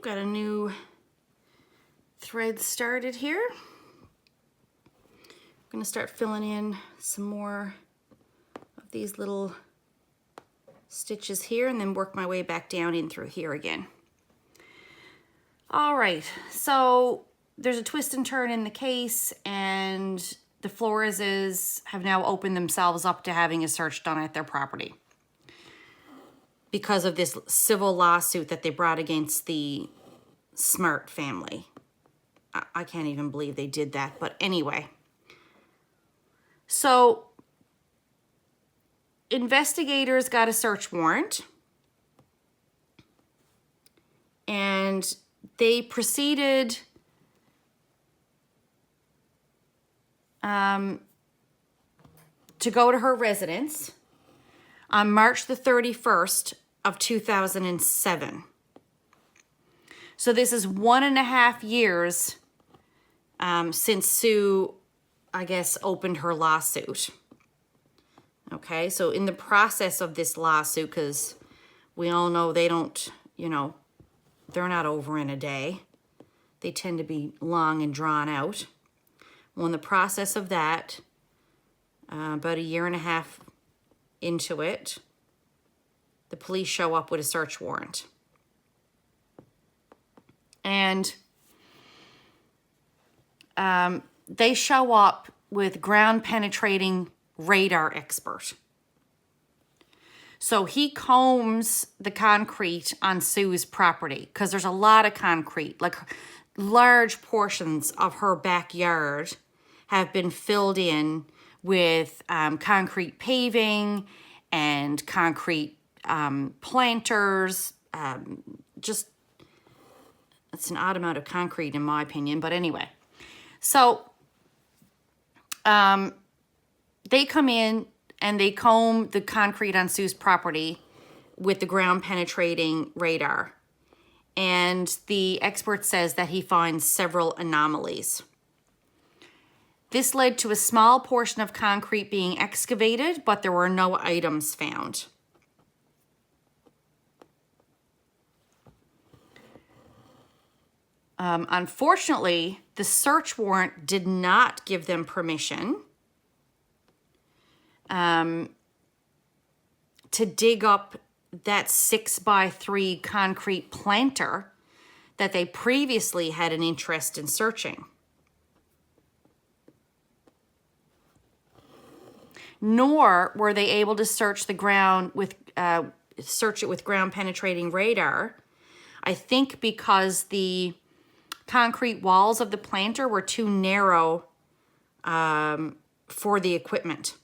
Got a new thread started here. I'm going to start filling in some more of these little stitches here and then work my way back down in through here again. All right, so there's a twist and turn in the case, and the Floreses have now opened themselves up to having a search done at their property because of this civil lawsuit that they brought against the Smart family. I can't even believe they did that, but anyway. So investigators got a search warrant, and they proceeded to go to her residence on March the 31st of 2007. So this is 1.5 years since Sue, I guess, opened her lawsuit. Okay, so in the process of this lawsuit, because we all know they don't, they're not over in a day. They tend to be long and drawn out. Well, in the process of that, about 1.5 years into it, the police show up with a search warrant. And they show up with ground-penetrating radar expert. So he combs the concrete on Sue's property because there's a lot of concrete, like large portions of her backyard have been filled in with concrete paving and concrete planters. Just, it's an odd amount of concrete in my opinion, but anyway. So they come in and they comb the concrete on Sue's property with the ground penetrating radar. And the expert says that he finds several anomalies. This led to a small portion of concrete being excavated, but there were no items found. Unfortunately, the search warrant did not give them permission to dig up that 6x3 concrete planter that they previously had an interest in searching. Nor were they able to search the ground with search it with ground penetrating radar. I think because the concrete walls of the planter were too narrow for the equipment.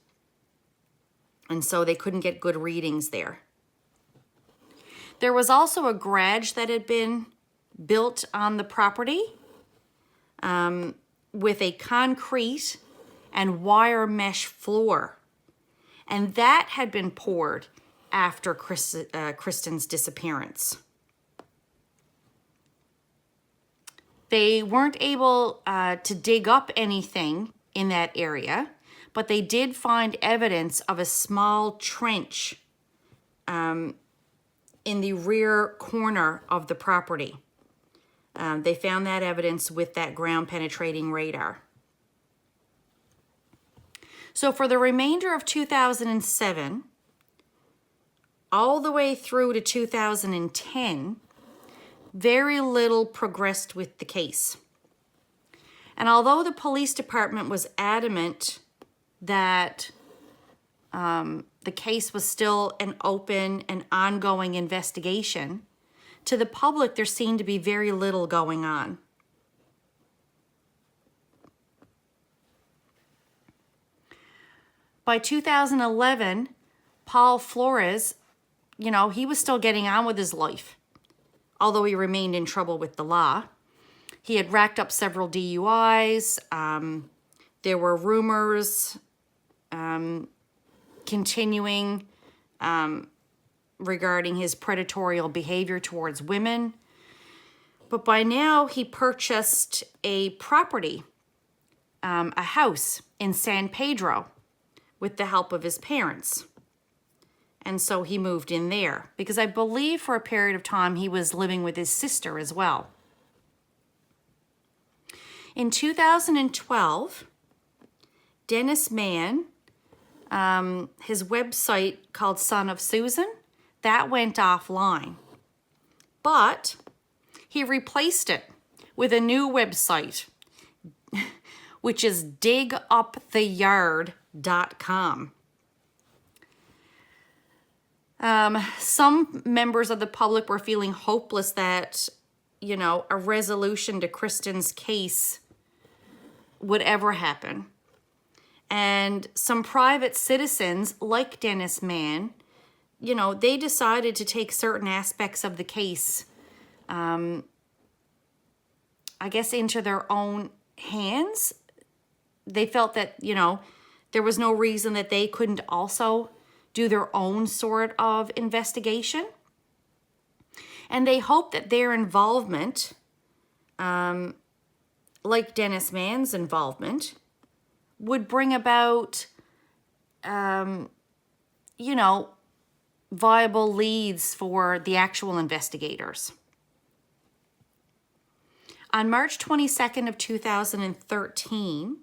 And so they couldn't get good readings there. There was also a garage that had been built on the property with a concrete and wire mesh floor. And that had been poured after Kristin's disappearance. They weren't able to dig up anything in that area, but they did find evidence of a small trench in the rear corner of the property. They found that evidence with that ground penetrating radar. So for the remainder of 2007, all the way through to 2010, very little progressed with the case. And although the police department was adamant that the case was still an open and ongoing investigation, to the public there seemed to be very little going on. By 2011, Paul Flores, he was still getting on with his life, although he remained in trouble with the law. He had racked up several DUIs. There were rumors continuing regarding his predatory behavior towards women. But by now, he purchased a property, a house in San Pedro with the help of his parents. And so he moved in there because I believe for a period of time he was living with his sister as well. In 2012, Dennis Mann, his website called Son of Susan, that went offline. But he replaced it with a new website, which is diguptheyard.com. Some members of the public were feeling hopeless that, a resolution to Kristin's case would ever happen. And some private citizens, like Dennis Mann, they decided to take certain aspects of the case, I guess, into their own hands. They felt that, there was no reason that they couldn't also do their own sort of investigation. And they hoped that their involvement, like Dennis Mann's involvement, would bring about, viable leads for the actual investigators. On March 22nd of 2013,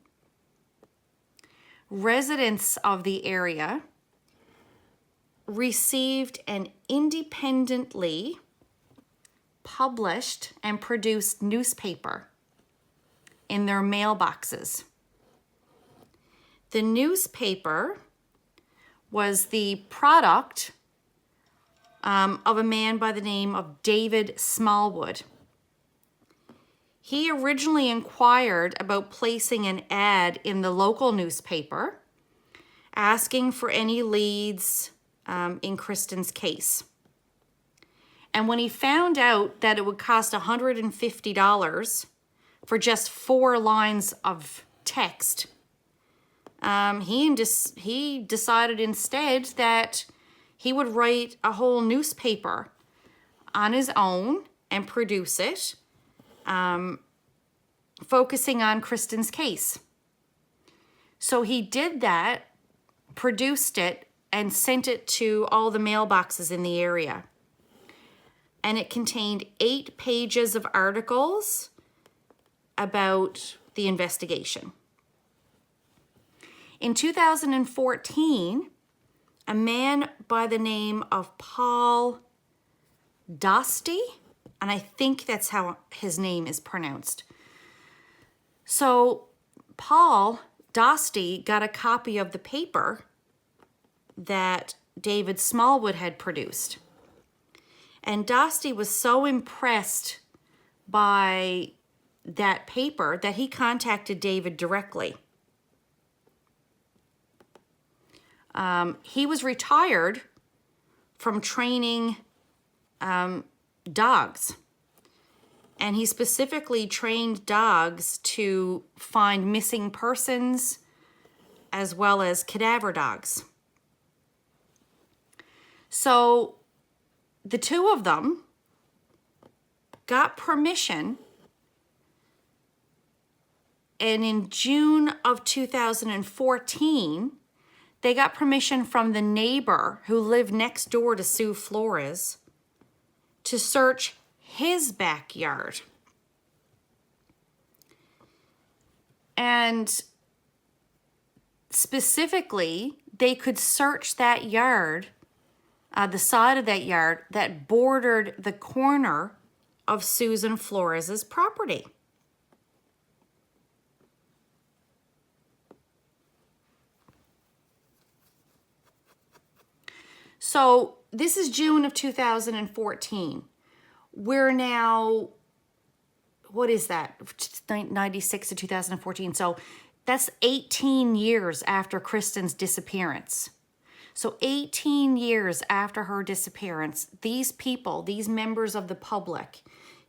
residents of the area received an independently published and produced newspaper in their mailboxes. The newspaper was the product of a man by the name of David Smallwood. He originally inquired about placing an ad in the local newspaper, asking for any leads in Kristin's case. And when he found out that it would cost $150 for just 4 lines of text, he decided instead that he would write a whole newspaper on his own and produce it, focusing on Kristin's case. So he did that, produced it, and sent it to all the mailboxes in the area. And it contained 8 pages of articles about the investigation. In 2014, a man by the name of Paul Dosty, and I think that's how his name is pronounced. So Paul Dosty got a copy of the paper that David Smallwood had produced. And Dosty was so impressed by that paper that he contacted David directly. He was retired from training dogs. And he specifically trained dogs to find missing persons as well as cadaver dogs. So the two of them got permission, and in June of 2014, they got permission from the neighbor who lived next door to Sue Flores to search his backyard. And specifically, they could search that yard, the side of that yard that bordered the corner of Susan Flores's property. So this is June of 2014. We're now, what is that? 96 to 2014. So that's 18 years after Kristin's disappearance. So 18 years after her disappearance, these people, these members of the public,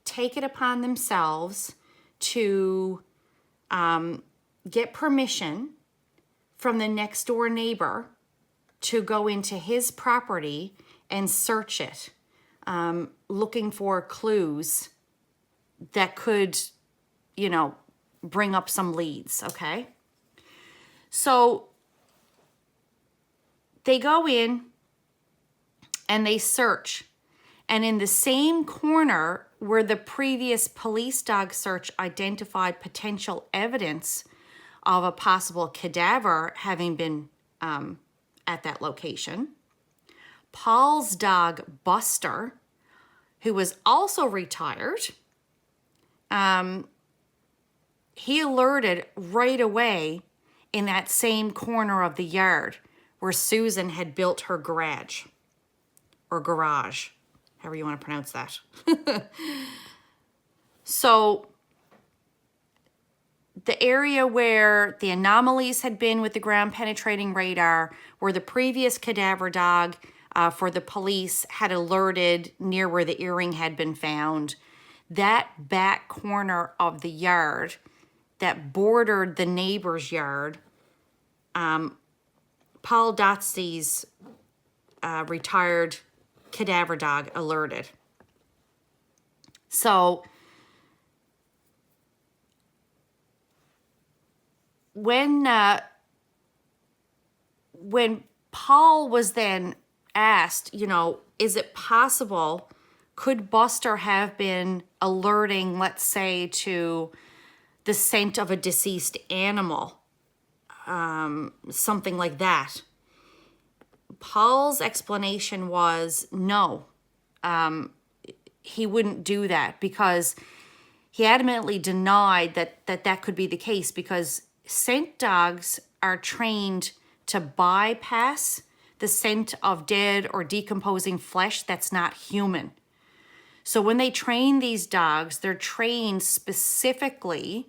take it upon themselves to get permission from the next door neighbor to go into his property and search it, looking for clues that could, you know, bring up some leads, okay? So they go in and they search. And in the same corner where the previous police dog search identified potential evidence of a possible cadaver having been at that location, Paul's dog, Buster, who was also retired, he alerted right away in that same corner of the yard where Susan had built her garage, or garage, however you want to pronounce that. So the area where the anomalies had been with the ground penetrating radar, where the previous cadaver dog for the police had alerted near where the earring had been found, that back corner of the yard that bordered the neighbor's yard, Paul Dotsy's retired cadaver dog alerted. So when Paul was then asked, you know, is it possible, could Buster have been alerting, let's say, to the scent of a deceased animal, something like that? Paul's explanation was no, he wouldn't do that, because he adamantly denied that could be the case, because scent dogs are trained to bypass the scent of dead or decomposing flesh that's not human. So when they train these dogs, they're trained specifically.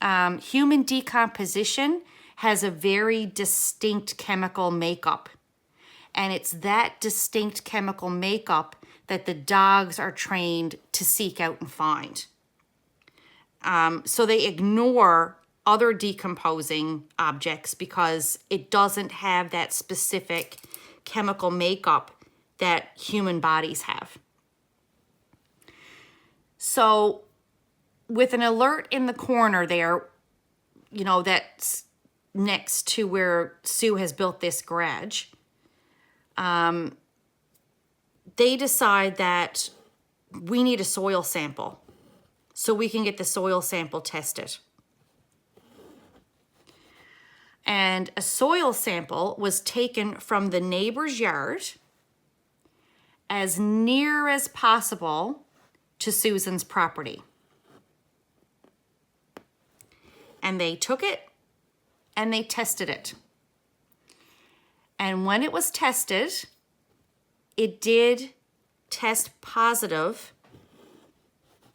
Human decomposition has a very distinct chemical makeup. And it's that distinct chemical makeup that the dogs are trained to seek out and find. So they ignore other decomposing objects because it doesn't have that specific chemical makeup that human bodies have. So with an alert in the corner there, you know, that's next to where Sue has built this garage, they decide that we need a soil sample so we can get the soil sample tested. And a soil sample was taken from the neighbor's yard as near as possible to Susan's property. And they took it and they tested it. And when it was tested, it did test positive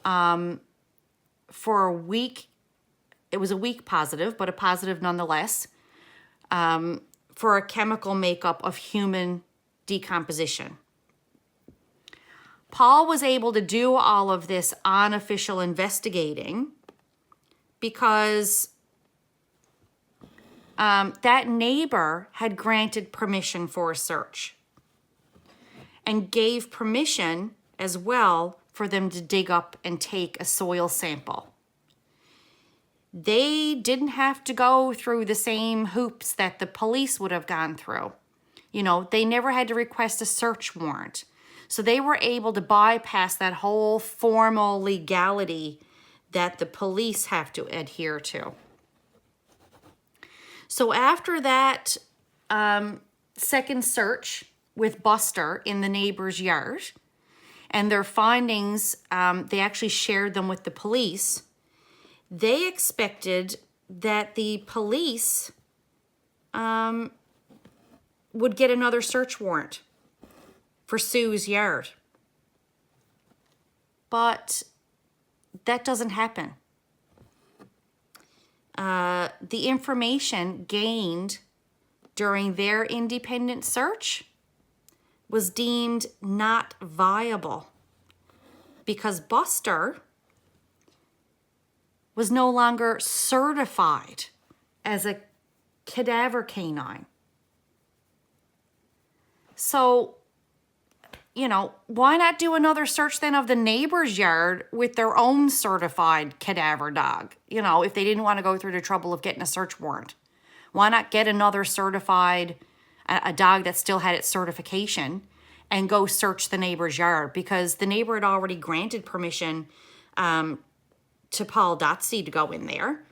for a week. It was a weak positive, but a positive nonetheless, for a chemical makeup of human decomposition. Paul was able to do all of this unofficial investigating because that neighbor had granted permission for a search and gave permission as well for them to dig up and take a soil sample. They didn't have to go through the same hoops that the police would have gone through. You know, they never had to request a search warrant. So they were able to bypass that whole formal legality that the police have to adhere to. So after that second search with Buster in the neighbor's yard, and their findings, they actually shared them with the police, they expected that the police would get another search warrant for Sue's yard. But that doesn't happen. The information gained during their independent search was deemed not viable because Buster was no longer certified as a cadaver canine. So, you know, why not do another search then of the neighbor's yard with their own certified cadaver dog? You know, if they didn't want to go through the trouble of getting a search warrant. Why not get another certified, a dog that still had its certification, and go search the neighbor's yard? Because the neighbor had already granted permission to Paul Dotsey to go in there.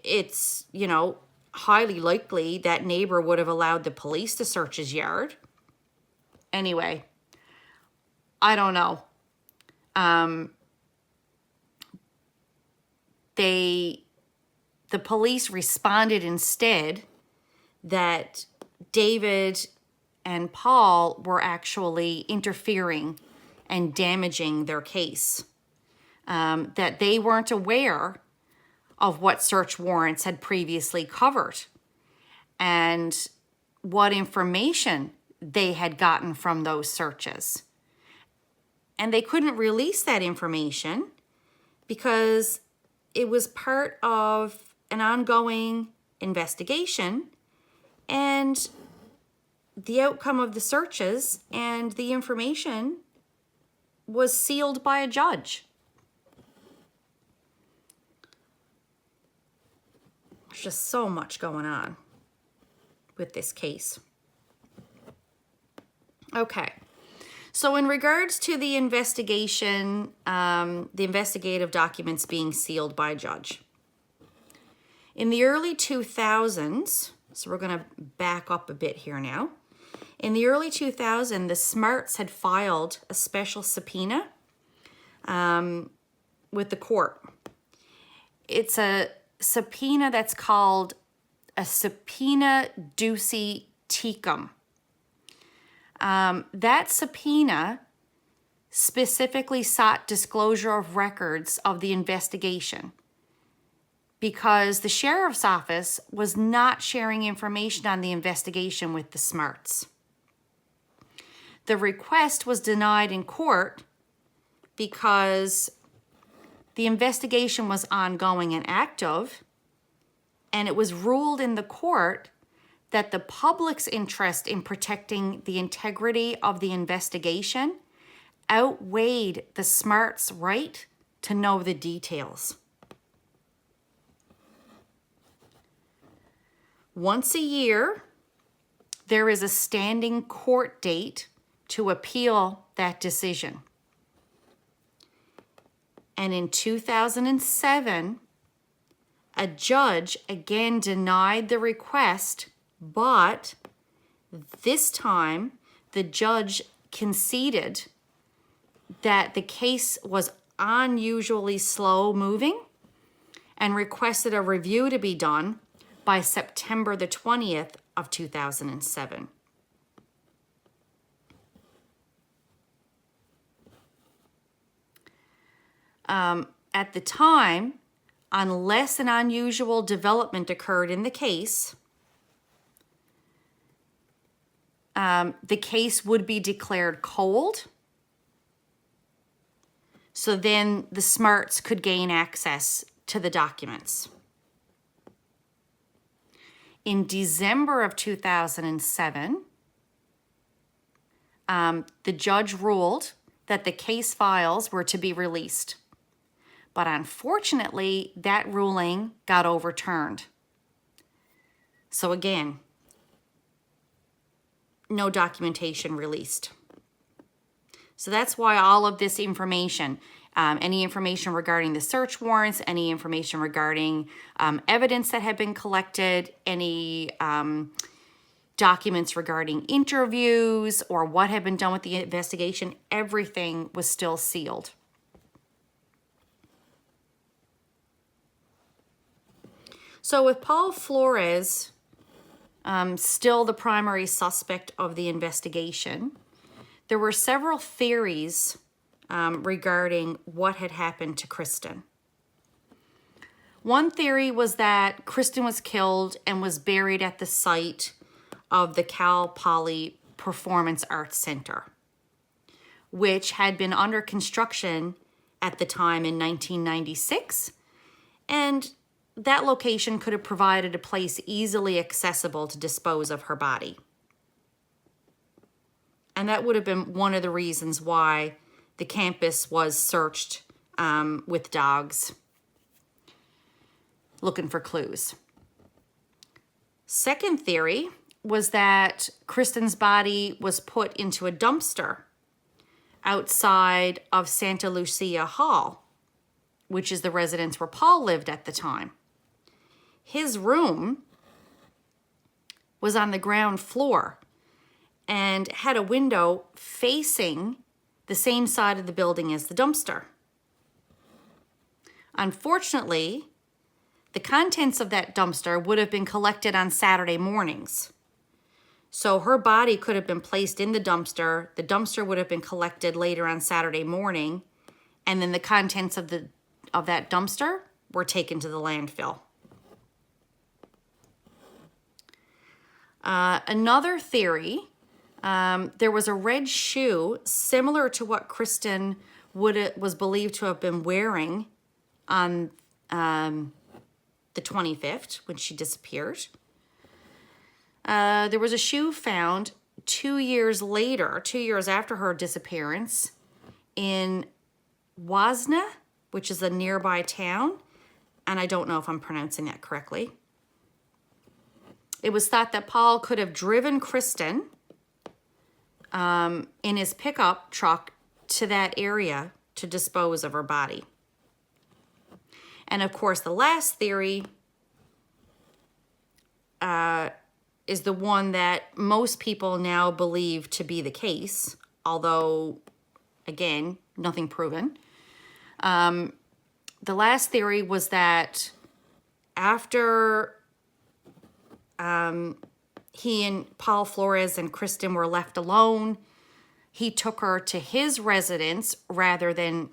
It's, you know, highly likely that neighbor would have allowed the police to search his yard. Anyway, I don't know. The police responded instead that David and Paul were actually interfering and damaging their case. That they weren't aware of what search warrants had previously covered and what information they had gotten from those searches. And they couldn't release that information because it was part of an ongoing investigation, and the outcome of the searches and the information was sealed by a judge. There's just so much going on with this case. Okay. So in regards to the investigation, the investigative documents being sealed by a judge. In the early 2000s, so we're going to back up a bit here now. In the early 2000s, the Smarts had filed a special subpoena with the court. It's a subpoena that's called a subpoena duce tecum. That subpoena specifically sought disclosure of records of the investigation because the sheriff's office was not sharing information on the investigation with the Smarts. The request was denied in court because the investigation was ongoing and active, and it was ruled in the court that the public's interest in protecting the integrity of the investigation outweighed the Smarts' right to know the details. Once a year, there is a standing court date to appeal that decision. And in 2007, a judge again denied the request, but this time the judge conceded that the case was unusually slow moving and requested a review to be done by September the 20th of 2007. At the time, unless an unusual development occurred in the case, the case would be declared cold. So then the Smarts could gain access to the documents. In December of 2007, the judge ruled that the case files were to be released. But unfortunately, that ruling got overturned. So again, no documentation released. So that's why all of this information, any information regarding the search warrants, any information regarding evidence that had been collected, any documents regarding interviews or what had been done with the investigation, everything was still sealed. So with Paul Flores still the primary suspect of the investigation, there were several theories regarding what had happened to Kristin. One theory was that Kristin was killed and was buried at the site of the Cal Poly Performance Arts Center, which had been under construction at the time in 1996, And that location could have provided a place easily accessible to dispose of her body. And that would have been one of the reasons why the campus was searched with dogs looking for clues. Second theory was that Kristin's body was put into a dumpster outside of Santa Lucia Hall, which is the residence where Paul lived at the time. His room was on the ground floor and had a window facing the same side of the building as the dumpster. Unfortunately, the contents of that dumpster would have been collected on Saturday mornings. So her body could have been placed in the dumpster would have been collected later on Saturday morning, and then the contents of that dumpster were taken to the landfill. Another theory, there was a red shoe similar to what Kristin was believed to have been wearing on the 25th when she disappeared. There was a shoe found 2 years later, 2 years after her disappearance, in Wasna, which is a nearby town, and I don't know if I'm pronouncing that correctly. It was thought that Paul could have driven Kristin in his pickup truck to that area to dispose of her body. And of course, the last theory is the one that most people now believe to be the case, although, again, nothing proven. The last theory was that after he and Paul Flores and Kristin were left alone, he took her to his residence rather than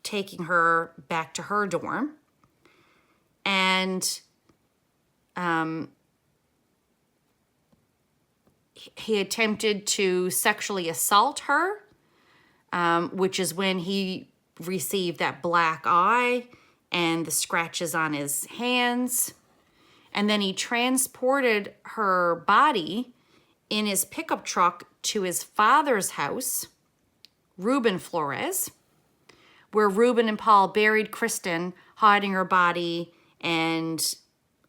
taking her back to her dorm. And he attempted to sexually assault her, which is when he received that black eye and the scratches on his hands. And then he transported her body in his pickup truck to his father's house, Ruben Flores, where Ruben and Paul buried Kristin, hiding her body and,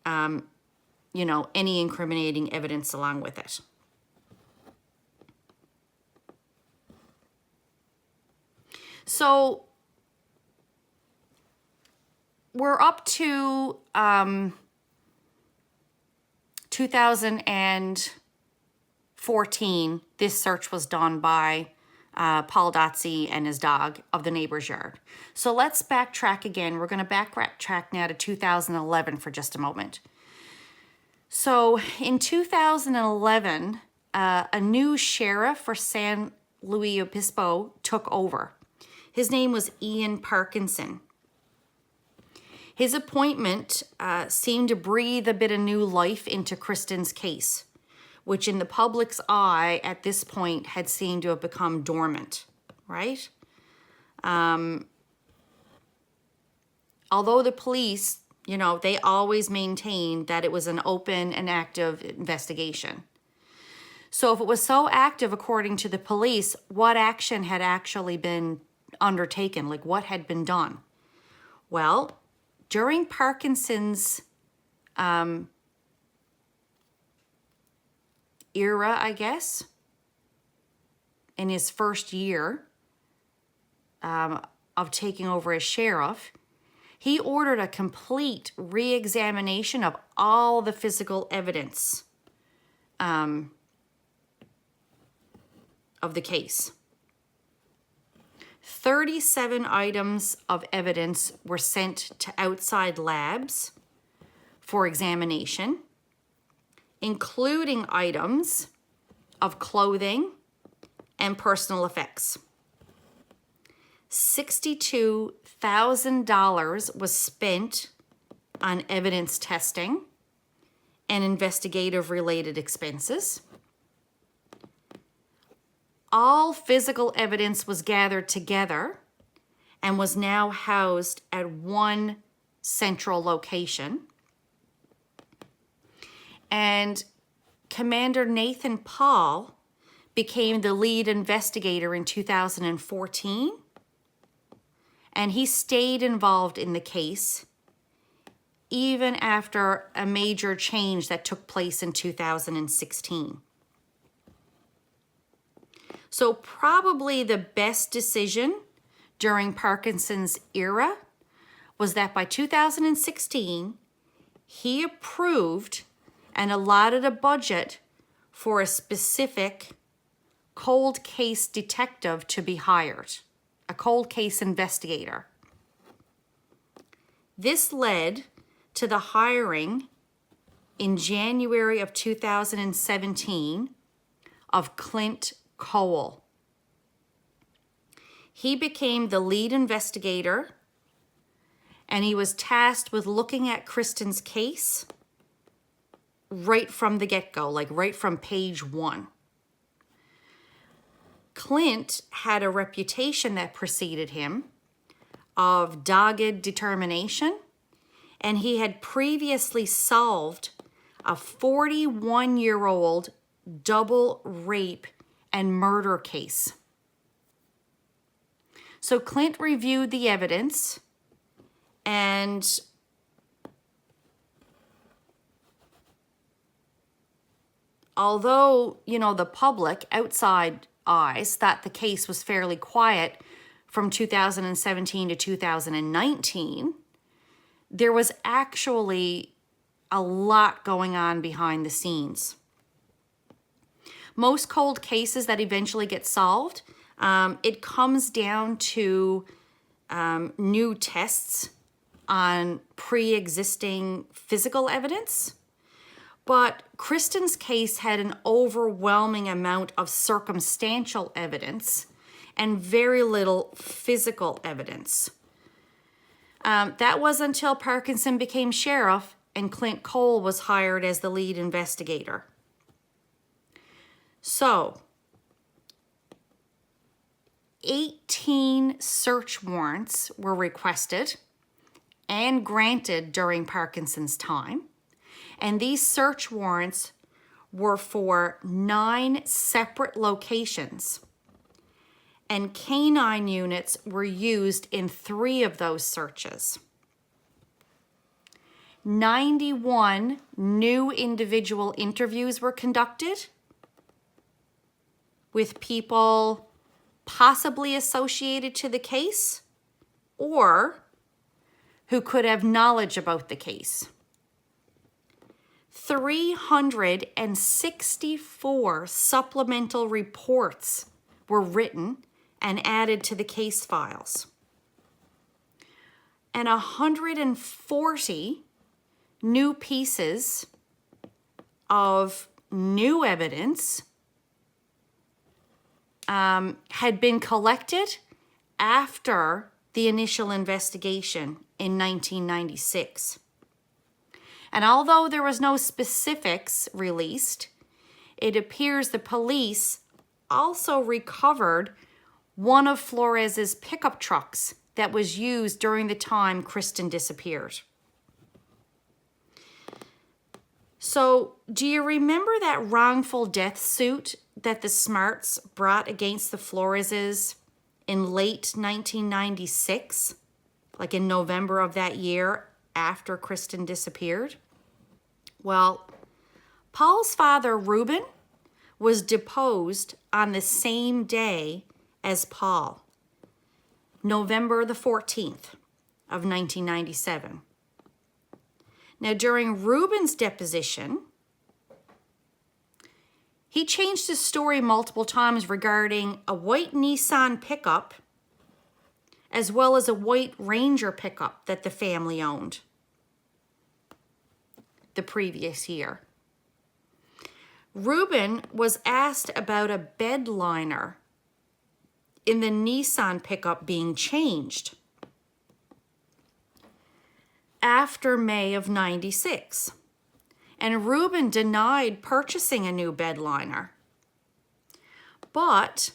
any incriminating evidence along with it. So we're up to 2014. This search was done by Paul Dotsey and his dog of the neighbor's yard. So let's backtrack again. We're going to backtrack now to 2011 for just a moment. So in 2011, a new sheriff for San Luis Obispo took over. His name was Ian Parkinson. His appointment seemed to breathe a bit of new life into Kristin's case, which in the public's eye at this point had seemed to have become dormant, right? Although the police, they always maintained that it was an open and active investigation. So if it was so active, according to the police, what action had actually been undertaken? Like, what had been done? Well, during Parkinson's era, I guess, in his first year of taking over as sheriff, he ordered a complete re-examination of all the physical evidence of the case. 37 items of evidence were sent to outside labs for examination, including items of clothing and personal effects. $62,000 was spent on evidence testing and investigative related expenses. All physical evidence was gathered together and was now housed at one central location. And Commander Nathan Paul became the lead investigator in 2014, and he stayed involved in the case even after a major change that took place in 2016. So probably the best decision during Parkinson's era was that by 2016, he approved and allotted a budget for a specific cold case detective to be hired, a cold case investigator. This led to the hiring in January of 2017 of Clint Cole. He became the lead investigator, and he was tasked with looking at Kristin's case right from the get-go, like right from page 1. Clint had a reputation that preceded him of dogged determination, and he had previously solved a 41-year-old double rape and murder case. So Clint reviewed the evidence, and although, the public outside eyes thought the case was fairly quiet from 2017 to 2019, there was actually a lot going on behind the scenes. Most cold cases that eventually get solved, it comes down to new tests on pre-existing physical evidence. But Kristin's case had an overwhelming amount of circumstantial evidence and very little physical evidence. That was until Parkinson became sheriff and Clint Cole was hired as the lead investigator. So, 18 search warrants were requested and granted during Parkinson's time. And these search warrants were for 9 separate locations. And canine units were used in 3 of those searches. 91 new individual interviews were conducted with people possibly associated to the case or who could have knowledge about the case. 364 supplemental reports were written and added to the case files. And 140 new pieces of new evidence had been collected after the initial investigation in 1996. And although there was no specifics released, it appears the police also recovered one of Flores's pickup trucks that was used during the time Kristin disappeared. So, do you remember that wrongful death suit that the Smarts brought against the Floreses in late 1996? Like in November of that year after Kristin disappeared? Well, Paul's father, Reuben, was deposed on the same day as Paul, November the 14th of 1997. Now, during Reuben's deposition, he changed his story multiple times regarding a white Nissan pickup as well as a white Ranger pickup that the family owned the previous year. Reuben was asked about a bed liner in the Nissan pickup being changed after May of 96. And Reuben denied purchasing a new bed liner. But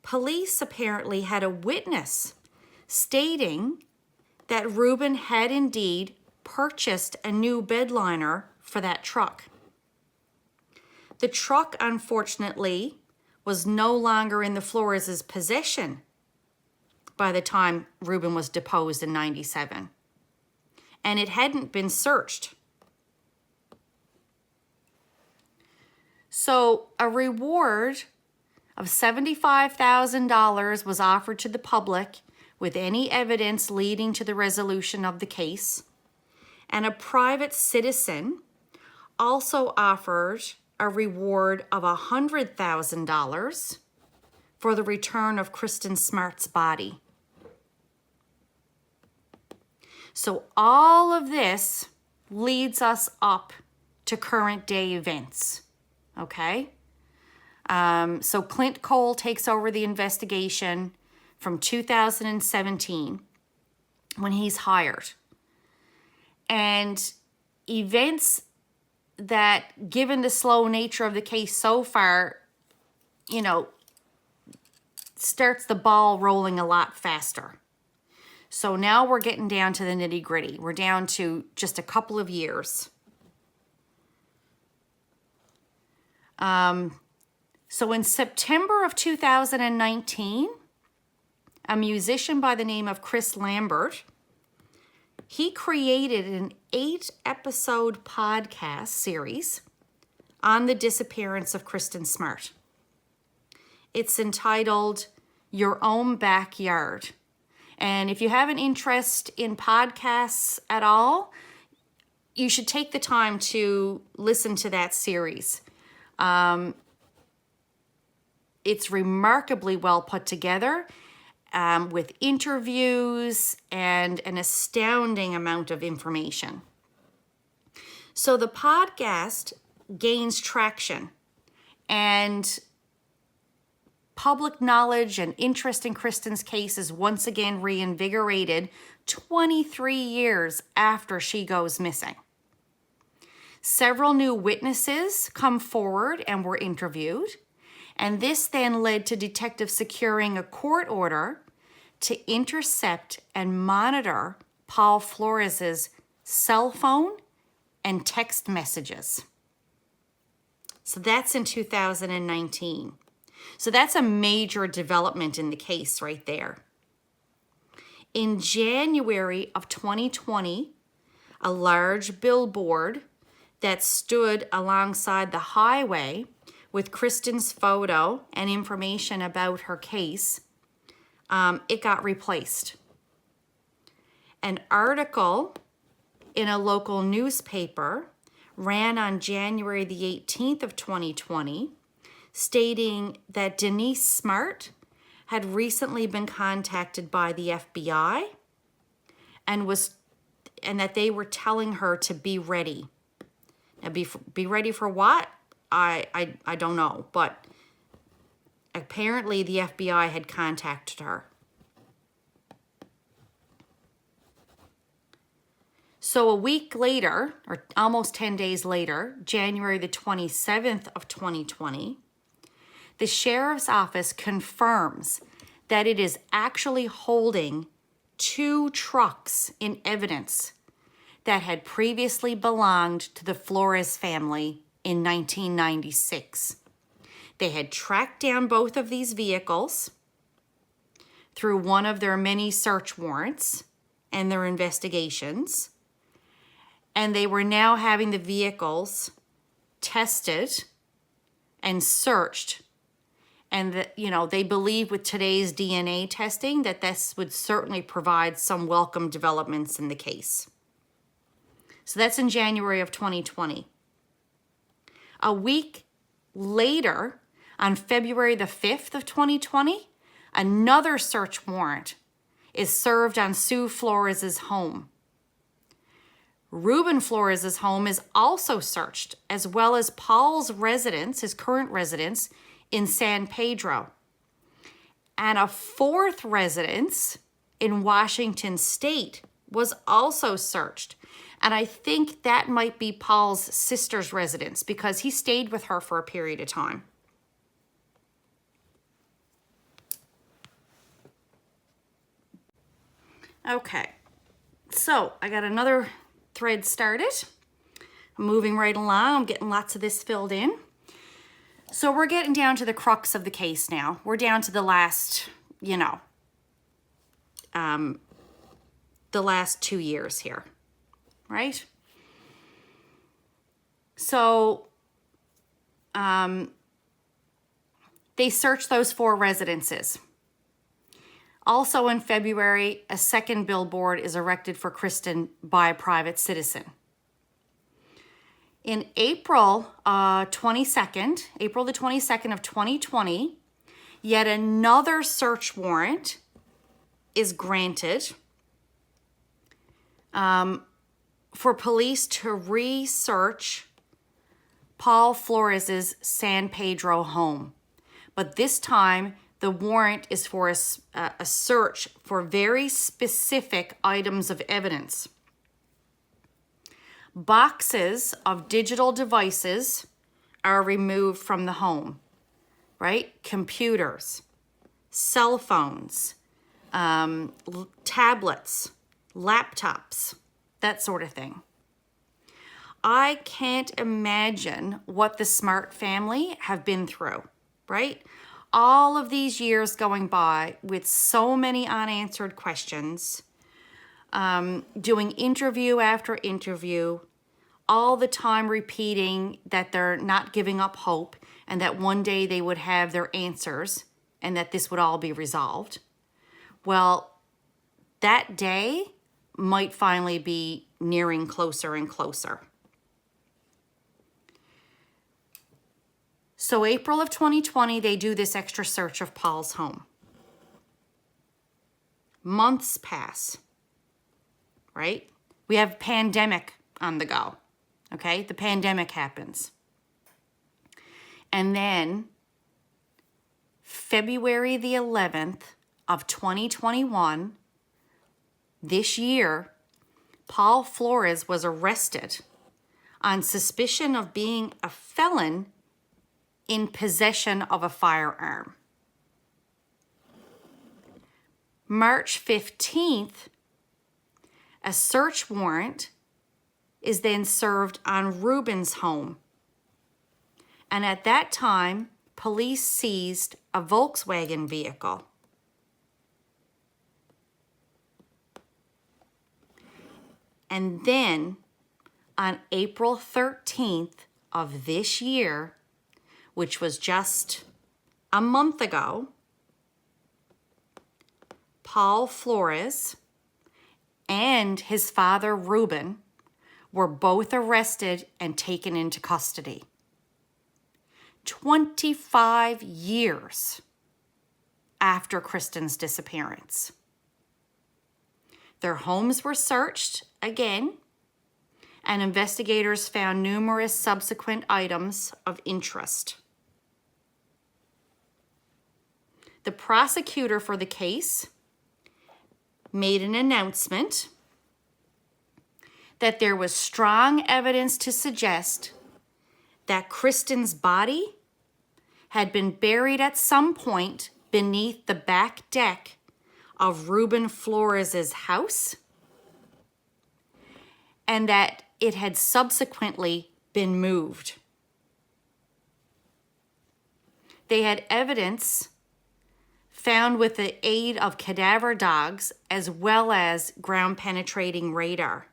police apparently had a witness stating that Reuben had indeed purchased a new bed liner for that truck. The truck, unfortunately, was no longer in the Flores' possession by the time Reuben was deposed in 97. And it hadn't been searched. So a reward of $75,000 was offered to the public with any evidence leading to the resolution of the case. And a private citizen also offered a reward of $100,000 for the return of Kristin Smart's body. So all of this leads us up to current day events, okay? So Clint Cole takes over the investigation from 2017 when he's hired. And events that, given the slow nature of the case so far, starts the ball rolling a lot faster. So now we're getting down to the nitty gritty. We're down to just a couple of years. So in September of 2019, a musician by the name of Chris Lambert, he created an 8-episode podcast series on the disappearance of Kristin Smart. It's entitled Your Own Backyard. And if you have an interest in podcasts at all, you should take the time to listen to that series. It's remarkably well put together, with interviews and an astounding amount of information. So the podcast gains traction, and public knowledge and interest in Kristin's case is once again reinvigorated 23 years after she goes missing. Several new witnesses come forward and were interviewed, and this then led to detectives securing a court order to intercept and monitor Paul Flores's cell phone and text messages. So that's in 2019. So that's a major development in the case right there. In January of 2020, a large billboard that stood alongside the highway with Kristin's photo and information about her case, it got replaced. An article in a local newspaper ran on January the 18th of 2020, stating that Denise Smart had recently been contacted by the FBI and that they were telling her to be ready. Now, be ready for what? I don't know, but apparently the FBI had contacted her. So a week later, or almost 10 days later, January the 27th of 2020, the sheriff's office confirms that it is actually holding 2 trucks in evidence that had previously belonged to the Flores family in 1996. They had tracked down both of these vehicles through one of their many search warrants and their investigations, and they were now having the vehicles tested and searched. And they believe with today's DNA testing that this would certainly provide some welcome developments in the case. So that's in January of 2020. A week later, on February the 5th of 2020, another search warrant is served on Sue Flores's home. Reuben Flores's home is also searched, as well as Paul's residence, his current residence, in San Pedro. And a 4th residence in Washington State was also searched. And I think that might be Paul's sister's residence because he stayed with her for a period of time. Okay, So I got another thread started. I'm moving right along. I'm getting lots of this filled in. So we're getting down to the crux of the case now. We're down to the last, the last 2 years here, right? So they searched those 4 residences. Also in February, a second billboard is erected for Kristin by a private citizen. In April the 22nd of 2020, yet another search warrant is granted for police to research Paul Flores's San Pedro home. But this time, the warrant is for a search for very specific items of evidence. Boxes of digital devices are removed from the home, right? Computers, cell phones, tablets, laptops, that sort of thing. I can't imagine what the Smart family have been through, right? All of these years going by with so many unanswered questions, doing interview after interview, all the time repeating that they're not giving up hope and that one day they would have their answers and that this would all be resolved. Well, that day might finally be nearing closer and closer. So April of 2020, they do this extra search of Paul's home. Months pass, right? We have pandemic on the go, okay? The pandemic happens. And then February the 11th of 2021, this year, Paul Flores was arrested on suspicion of being a felon in possession of a firearm. March 15th, a search warrant is then served on Ruben's home. And at that time, police seized a Volkswagen vehicle. And then on April 13th of this year, which was just a month ago, Paul Flores and his father, Ruben, were both arrested and taken into custody. 25 years after Kristin's disappearance. Their homes were searched again, and investigators found numerous subsequent items of interest. The prosecutor for the case made an announcement that there was strong evidence to suggest that Kristin's body had been buried at some point beneath the back deck of Ruben Flores's house, and that it had subsequently been moved. They had evidence found with the aid of cadaver dogs as well as ground penetrating radar.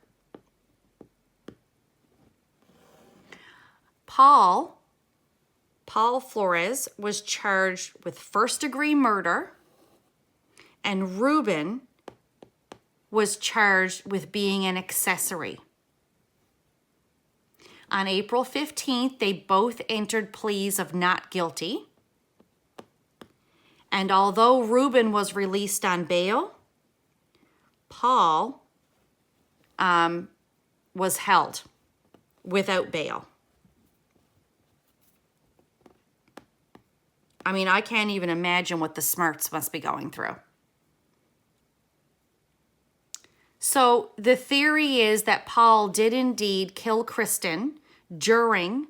Paul Flores was charged with first-degree murder, and Ruben was charged with being an accessory. On April 15th, they both entered pleas of not guilty. And although Ruben was released on bail, Paul was held without bail. I mean, I can't even imagine what the Smarts must be going through. So the theory is that Paul did indeed kill Kristin during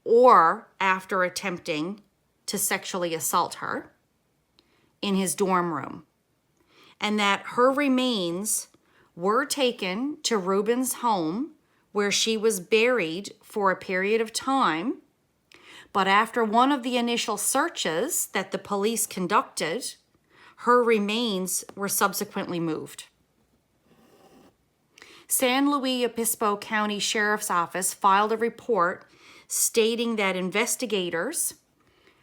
or after attempting to sexually assault her in his dorm room, and that her remains were taken to Reuben's home where she was buried for a period of time. But after one of the initial searches that the police conducted, her remains were subsequently moved. San Luis Obispo County Sheriff's Office filed a report stating that investigators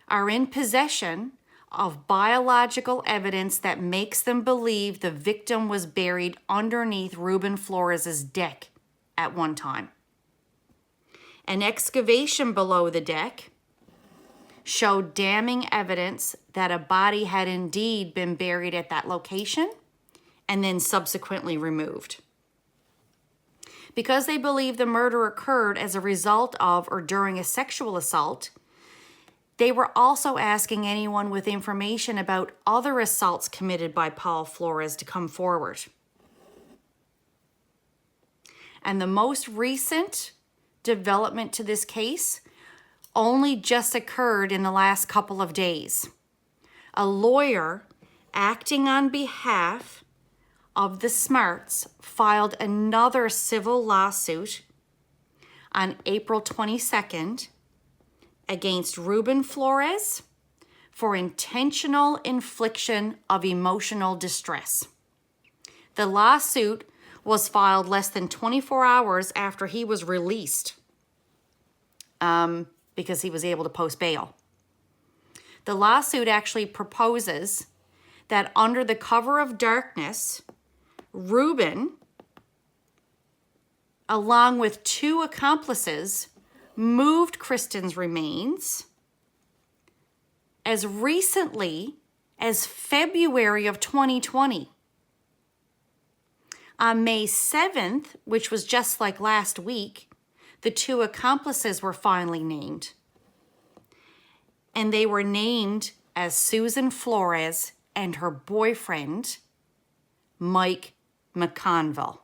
are in possession of biological evidence that makes them believe the victim was buried underneath Reuben Flores' deck at one time. An excavation below the deck showed damning evidence that a body had indeed been buried at that location and then subsequently removed. Because they believe the murder occurred as a result of or during a sexual assault, they were also asking anyone with information about other assaults committed by Paul Flores to come forward. And the most recent development to this case only just occurred in the last couple of days. A lawyer acting on behalf of the Smarts filed another civil lawsuit on April 22nd against Reuben Flores for intentional infliction of emotional distress. The lawsuit was filed less than 24 hours after he was released because he was able to post bail. The lawsuit actually proposes that under the cover of darkness, Reuben, along with 2 accomplices, moved Kristin's remains as recently as February of 2020. On May 7th, which was just like last week, the 2 accomplices were finally named. And they were named as Susan Flores and her boyfriend, Mike McConville.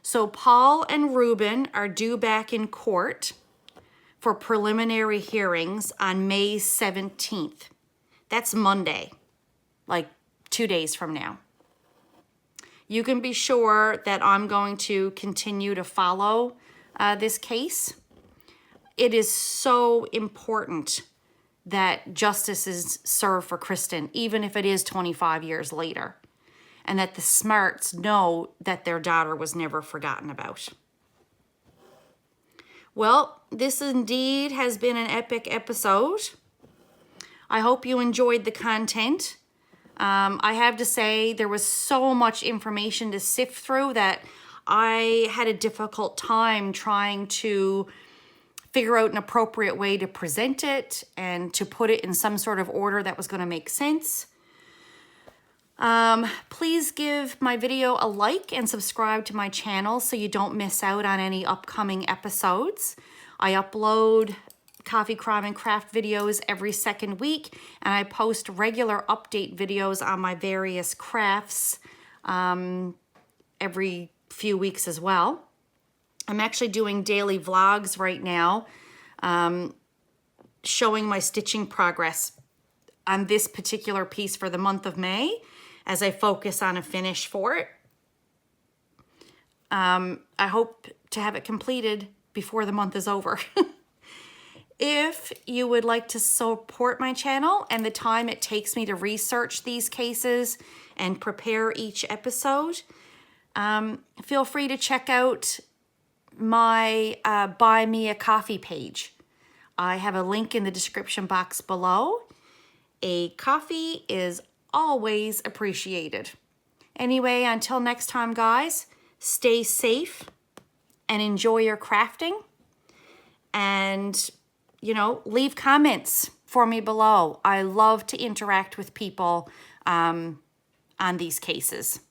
So Paul and Reuben are due back in court for preliminary hearings on May 17th. That's Monday, like 2 days from now. You can be sure that I'm going to continue to follow this case. It is so important that justice is served for Kristin, even if it is 25 years later, and that the Smarts know that their daughter was never forgotten about. Well, this indeed has been an epic episode. I hope you enjoyed the content. I have to say there was so much information to sift through that I had a difficult time trying to figure out an appropriate way to present it and to put it in some sort of order that was going to make sense. Please give my video a like and subscribe to my channel so you don't miss out on any upcoming episodes. I upload coffee, crime, and craft videos every second week, and I post regular update videos on my various crafts every few weeks as well. I'm actually doing daily vlogs right now, showing my stitching progress on this particular piece for the month of May as I focus on a finish for it. I hope to have it completed before the month is over. If you would like to support my channel and the time it takes me to research these cases and prepare each episode, feel free to check out my Buy Me a Coffee page. I have a link in the description box below. A coffee is always appreciated. Anyway, until next time, guys, stay safe and enjoy your crafting. And, you know, leave comments for me below. I love to interact with people on these cases.